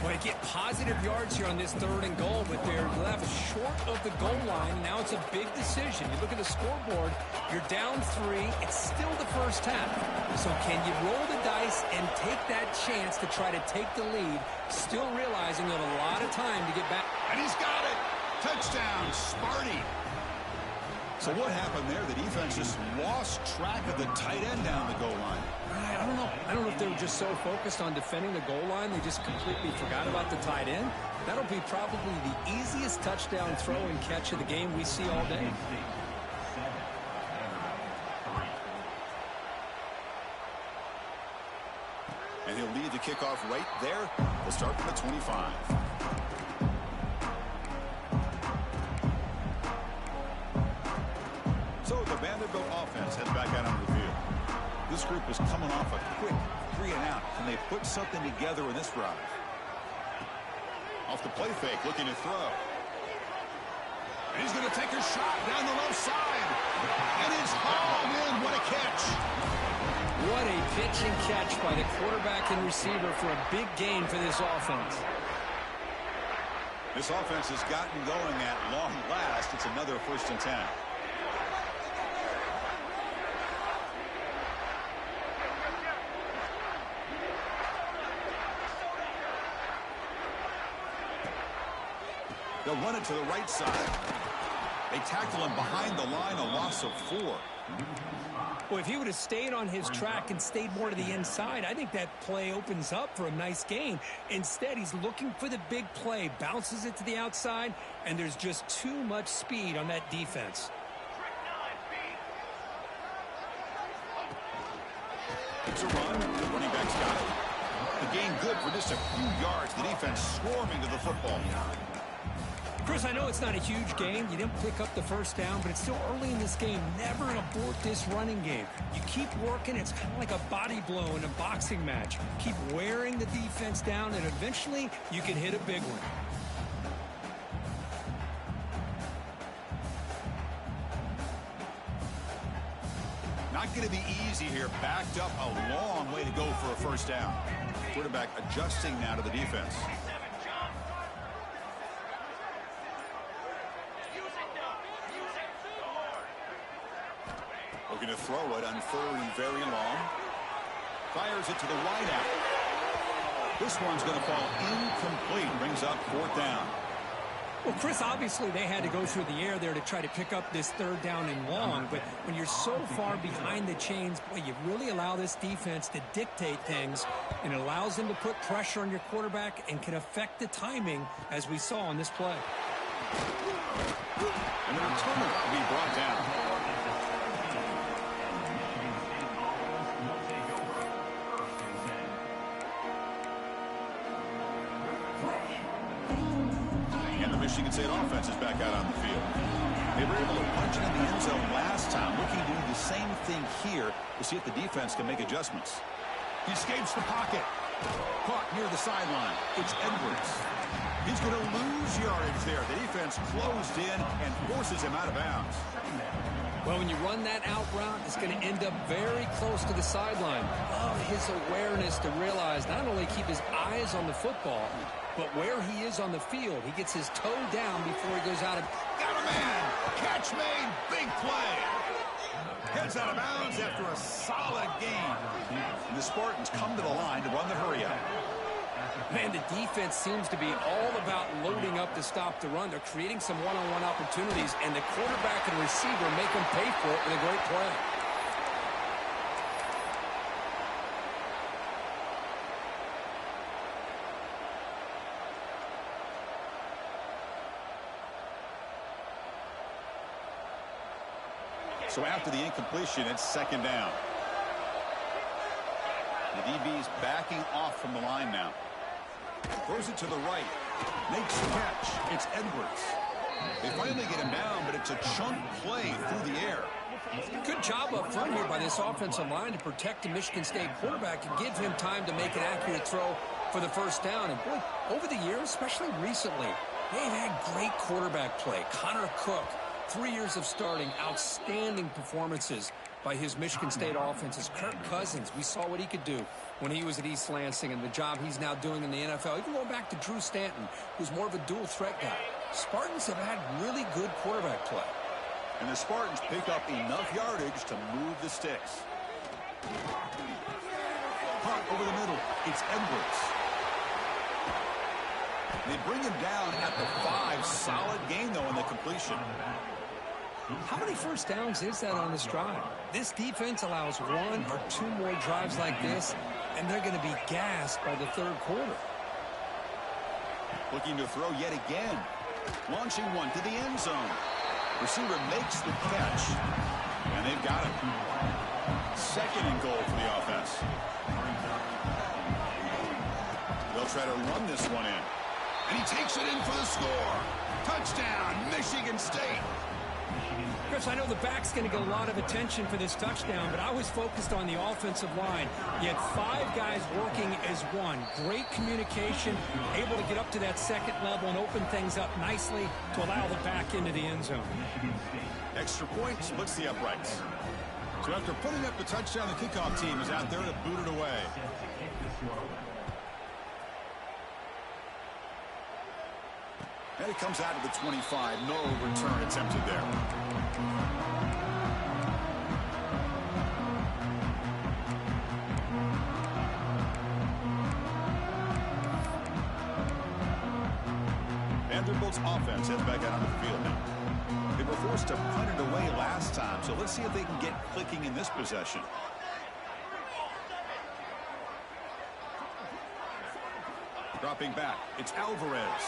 Well, they get positive yards here on this third and goal, but they're left short of the goal line. Now it's a big decision. You look at the scoreboard, you're down 3. It's still the first half. So can you roll the dice and take that chance to try to take the lead, still realizing you have a lot of time to get back? And he's got it. Touchdown, Sparty. So what happened there? The defense just lost track of the tight end down the goal line. I don't know. I don't know if they were just so focused on defending the goal line, they just completely forgot about the tight end. That'll be probably the easiest touchdown throw and catch of the game we see all day. And he'll lead the kickoff right there. We'll start from the 25. So the Vanderbilt offense heads back out onto the field. This group is coming off a quick 3 and out. Can they put something together in this drive? Off the play fake, looking to throw. And he's going to take a shot down the left side. And it's hauled in. What a catch. What a pitch and catch by the quarterback and receiver for a big gain for this offense. This offense has gotten going at long last. It's another 1st and 10. They'll run it to the right side. They tackle him behind the line, a loss of 4. Well, if he would have stayed on his track and stayed more to the inside, I think that play opens up for a nice gain. Instead, he's looking for the big play, bounces it to the outside, and there's just too much speed on that defense. It's a run. The running back's got it. The gain good for just a few yards. The defense swarming to the football. Chris, I know it's not a huge game. You didn't pick up the first down, but it's still early in this game. Never abort this running game. You keep working. It's kind of like a body blow in a boxing match. Keep wearing the defense down, and eventually you can hit a big one. Not going to be easy here. Backed up a long way to go for a first down. Quarterback adjusting now to the defense. Looking to throw it on 3rd and very long. Fires it to the wideout. This one's going to fall incomplete. Brings up 4th down. Well, Chris, obviously they had to go through the air there to try to pick up this 3rd down and long. But when you're so far behind the chains, boy, you really allow this defense to dictate things. And it allows them to put pressure on your quarterback and can affect the timing, as we saw on this play. And the returner will be brought down. Michigan State offense is back out on the field. They were able to punch it in the end zone last time, looking to do the same thing here to see if the defense can make adjustments. He escapes the pocket. Caught near the sideline. It's Edwards. He's going to lose yardage there. The defense closed in and forces him out of bounds. Well, when you run that out route, it's going to end up very close to the sideline. Love his awareness to realize not only keep his eyes on the football, but where he is on the field. He gets his toe down before he goes out of... Got a man! Catch made! Big play! Heads out of bounds after a solid game. And the Spartans come to the line to run the hurry out. Man, the defense seems to be all about loading up to stop the run. They're creating some one-on-one opportunities, and the quarterback and receiver make them pay for it with a great play. So after the incompletion, it's 2nd down. The DB's backing off from the line now. Throws it to the right. Makes the catch. It's Edwards. They finally get him down, but it's a chunk play through the air. Good job up front here by this offensive line to protect the Michigan State quarterback and give him time to make an accurate throw for the first down. And boy, over the years, especially recently, they've had great quarterback play. Connor Cook, 3 years of starting, outstanding performances by his Michigan State offenses. Kirk Cousins, we saw what he could do when he was at East Lansing and the job he's now doing in the NFL. Even going back to Drew Stanton, who's more of a dual threat guy. Spartans have had really good quarterback play. And the Spartans pick up enough yardage to move the sticks. Caught over the middle. It's Edwards. They bring him down at the 5. Solid gain, though, in the completion. How many first downs is that on this drive? This defense allows 1 or 2 more drives like this, and they're going to be gassed by the 3rd quarter. Looking to throw yet again. Launching one to the end zone. Receiver makes the catch, and they've got him. 2nd and goal for the offense. They'll try to run this one in. And he takes it in for the score. Touchdown, Michigan State. Chris, I know the back's going to get a lot of attention for this touchdown, but I was focused on the offensive line. You had 5 guys working as one. Great communication, able to get up to that 2nd level and open things up nicely to allow the back into the end zone. Extra point splits the uprights. So after putting up the touchdown, the kickoff team is out there to boot it away. And it comes out of the 25. No return attempted there. Vanderbilt's offense heads back out on the field now. They were forced to punt it away last time, so let's see if they can get clicking in this possession. Dropping back, it's Alvarez.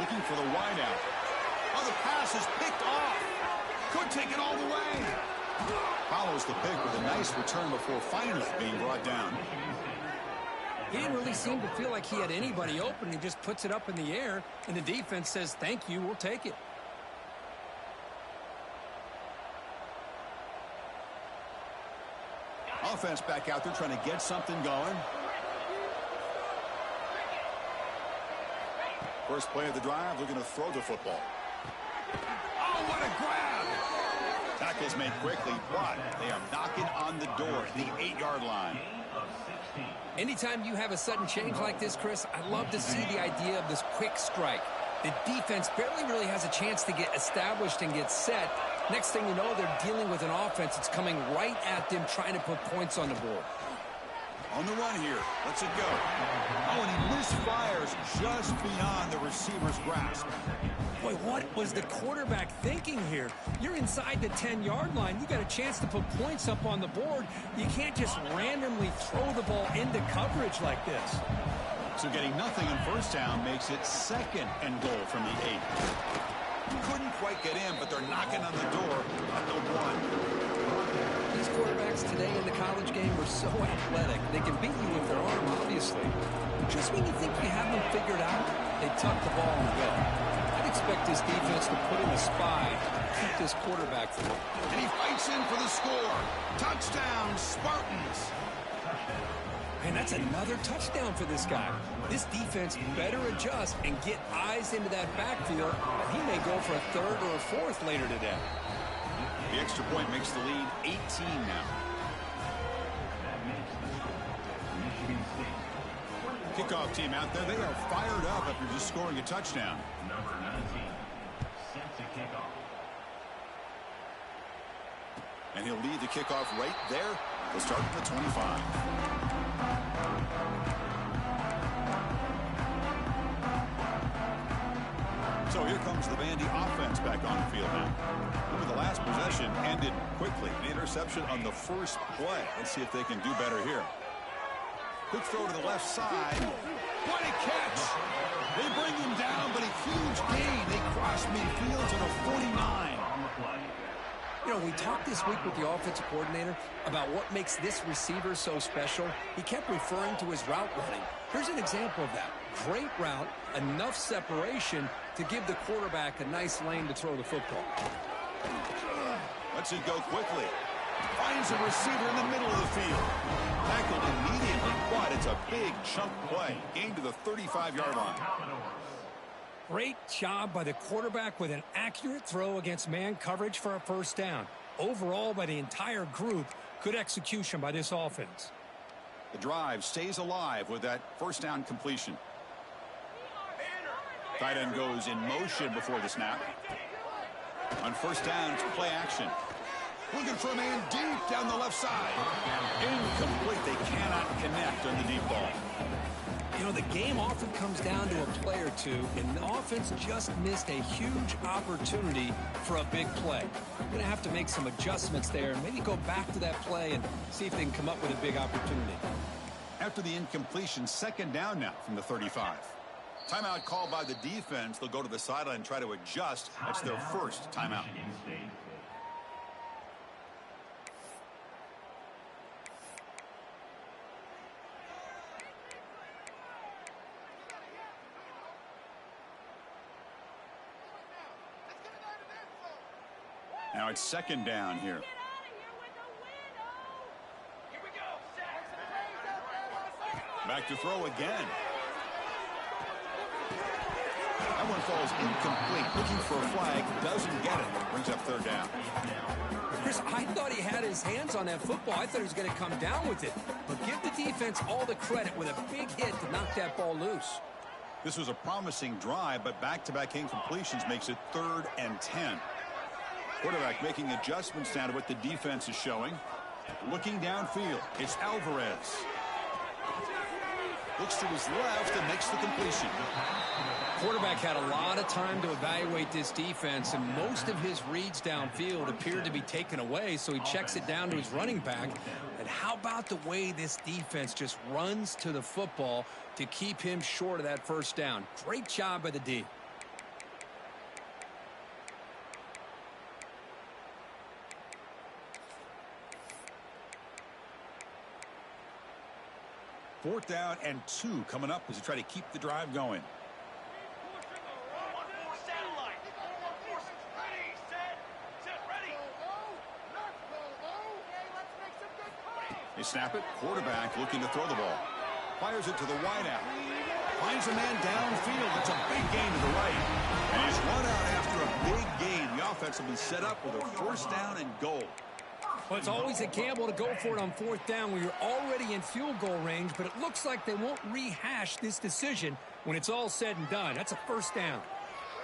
Looking for the wideout. Oh, the pass is picked off. Could take it all the way. Follows the pick with a nice return before finally being brought down. He didn't really seem to feel like he had anybody open. He just puts it up in the air, and the defense says, thank you, we'll take it. Offense back out there trying to get something going. First play of the drive, looking to throw the football. Oh, what a grab! Tackles made quickly, but they are knocking on the door at the 8-yard line. Anytime you have a sudden change like this, Chris, I love to see the idea of this quick strike. The defense barely really has a chance to get established and get set. Next thing you know, they're dealing with an offense that's coming right at them, trying to put points on the board. On the run here. Lets it go. Oh, and he misfires just beyond the receiver's grasp. Boy, what was the quarterback thinking here? You're inside the 10-yard line. You got a chance to put points up on the board. You can't just randomly throw the ball into coverage like this. So getting nothing on first down makes it 2nd and goal from the 8. Couldn't quite get in, but they're knocking on the door at the 1. These quarterbacks today in the college game are so athletic. They can beat you with their arm, obviously. Just when you think you have them figured out, they tuck the ball and go. I'd expect this defense to put in a spy, keep this quarterback from it. And he fights in for the score. Touchdown, Spartans. And that's another touchdown for this guy. This defense better adjust and get eyes into that backfield. He may go for a 3rd or a 4th later today. The extra point makes the lead 18 now. Kickoff team out there. They are fired up after just scoring a touchdown. Number 19, set to kick off. And he'll lead the kickoff right there. He'll start at the 25. So here comes the Vandy offense back on the field now. Remember, the last possession ended quickly. An interception on the first play. Let's see if they can do better here. Quick throw to the left side. What a catch! They bring him down, but a huge gain. They cross midfield to the 49. You know, we talked this week with the offensive coordinator about what makes this receiver so special. He kept referring to his route running. Here's an example of that. Great route, enough separation to give the quarterback a nice lane to throw the football. Lets it go quickly. Finds a receiver in the middle of the field. Tackled immediately, but it's a big chunk play. Gain to the 35-yard line. Great job by the quarterback with an accurate throw against man coverage for a first down. Overall, by the entire group, good execution by this offense. The drive stays alive with that first down completion. Tight end goes in motion before the snap. On first down, it's play action. Looking for a man deep down the left side. Incomplete. They cannot connect on the deep ball. You know, the game often comes down to a play or two, and the offense just missed a huge opportunity for a big play. They're going to have to make some adjustments there and maybe go back to that play and see if they can come up with a big opportunity. After the incompletion, 2nd down now from the 35. Timeout called by the defense. They'll go to the sideline and try to adjust. That's their first timeout. Now it's 2nd down here. Back to throw again. That one falls incomplete. Looking for a flag. Doesn't get it. Brings up 3rd down. Chris, I thought he had his hands on that football. I thought he was going to come down with it. But give the defense all the credit with a big hit to knock that ball loose. This was a promising drive, but back-to-back incompletions makes it 3rd and 10. Quarterback making adjustments down to what the defense is showing. Looking downfield, it's Alvarez. Looks to his left and makes the completion. Quarterback had a lot of time to evaluate this defense, and most of his reads downfield appeared to be taken away, so he checks it down to his running back. And how about the way this defense just runs to the football to keep him short of that first down? Great job by the D. Fourth down and 2 coming up as they try to keep the drive going. They snap it. Quarterback looking to throw the ball. Fires it to the wideout. Finds a man downfield. It's a big gain to the right. And he's run out after a big gain. The offense has been set up with a first down and goal. Well, it's always a gamble to go for it on fourth down when you're already in field goal range, but it looks like they won't rehash this decision when it's all said and done. That's a first down.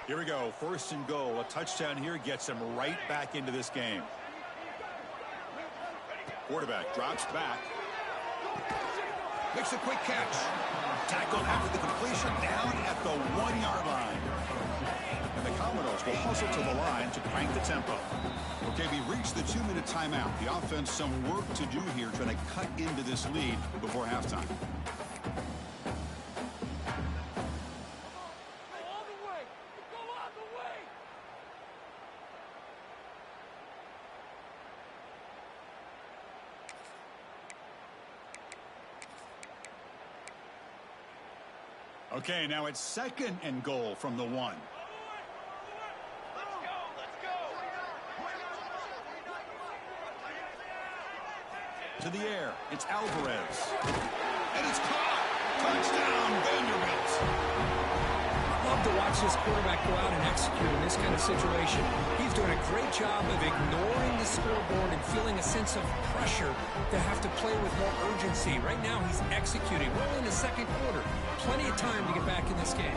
Here we go. First and goal. A touchdown here gets them right back into this game. Quarterback drops back. Makes a quick catch. Tackled after the completion down at the 1-yard line. And the Commodores will hustle to the line to crank the tempo. Okay, we reached the 2-minute timeout. The offense some work to do here trying to cut into this lead before halftime. Okay, now it's second and goal from the 1. To the air, it's Alvarez. And it's caught! Touchdown, Vanderbilt! Love to watch this quarterback go out and execute in this kind of situation. He's doing a great job of ignoring the scoreboard and feeling a sense of pressure to have to play with more urgency. Right now, he's executing. We're in the second quarter. Plenty of time to get back in this game.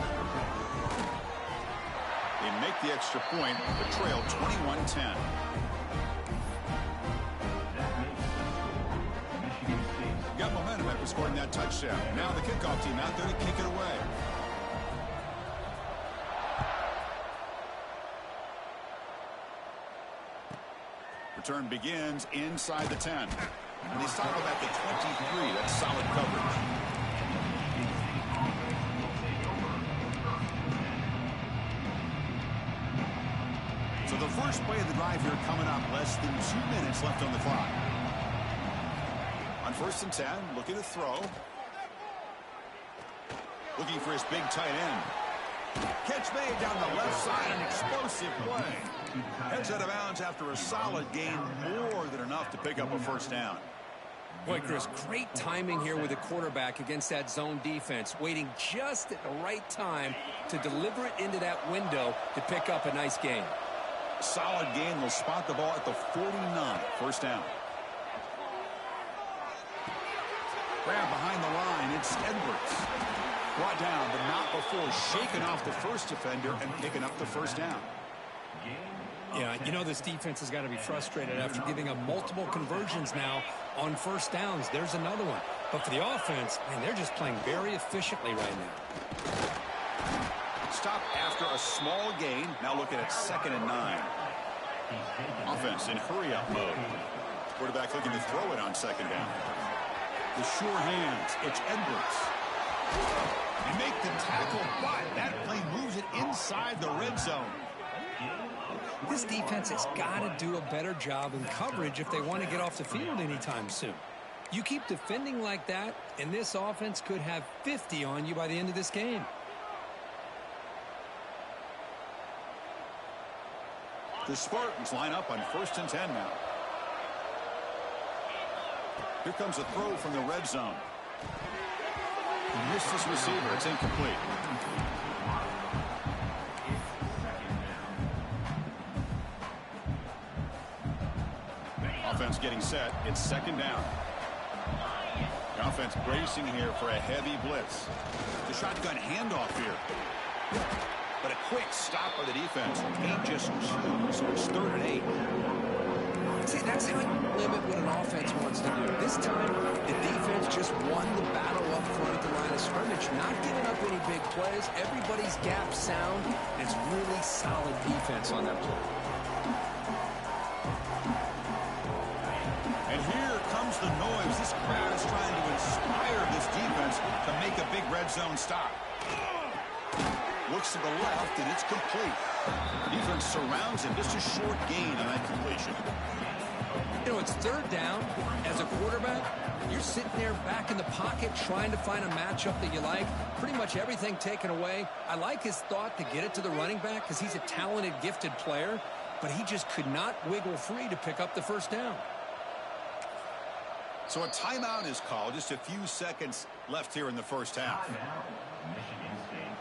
They make the extra point, but trail 21-10. Got momentum after scoring that touchdown. Now the kickoff team out there to kick it away. Return begins inside the 10. And they stop him at the 23. That's solid coverage. So the first play of the drive here coming up. Less than 2 minutes left on the clock. On first and 10, looking to throw. Looking for his big tight end. Catch made down the left side, an explosive play. Heads out of bounds after a solid gain, more than enough to pick up a first down. Boy, Chris, great timing here with the quarterback against that zone defense, waiting just at the right time to deliver it into that window to pick up a nice gain. Solid gain. They'll spot the ball at the 49. First down. Grab behind the line. It's Edwards. Brought down, but not before shaking off the first defender and picking up the first down. Yeah, you know this defense has got to be frustrated after giving up multiple conversions now on first downs. There's another one. But for the offense, man, they're just playing very efficiently right now. Stop after a small gain. Now looking at 2nd and 9. Offense in hurry-up mode. Quarterback looking to throw it on 2nd down. The sure hands. It's Edwards. They make the tackle, but that play moves it inside the red zone. This defense has got to do a better job in coverage if they want to get off the field anytime soon. You keep defending like that, and this offense could have 50 on you by the end of this game. The Spartans line up on 1st and 10 now. Here comes a throw from the red zone. He missed his receiver. It's incomplete. Offense getting set. It's 2nd down. The offense bracing here for a heavy blitz. The shotgun handoff here. But a quick stop by the defense. Gain just 2, so it's 3rd and 8. See, that's how you limit what an offense wants to do. This time, the defense just won the battle up front at the line of scrimmage. plays. Everybody's gap sound. It's really solid defense on that play. And here comes the noise. This crowd is trying to inspire this defense to make a big red zone stop. Looks to the left, and it's complete. Defense surrounds him. Just a short gain on that completion. You know, it's third down. As a quarterback, you're sitting there back in the pocket trying to find a matchup that you like. Pretty much everything taken away. I like his thought to get it to the running back because he's a talented, gifted player, but he just could not wiggle free to pick up the first down. So a timeout is called. Just a few seconds left here in the first half. Michigan State.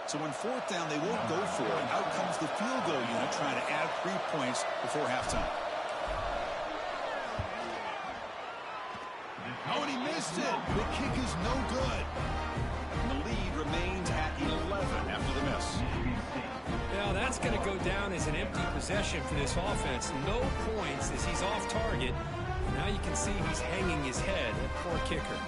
So on fourth down, they won't go for it. Out comes the field goal unit trying to add 3 points before halftime. Oh, and he missed it. The kick is no good. And the lead remains at 11 after the miss. Now that's going to go down as an empty possession for this offense. No points as he's off target. Now you can see he's hanging his head. Poor kicker.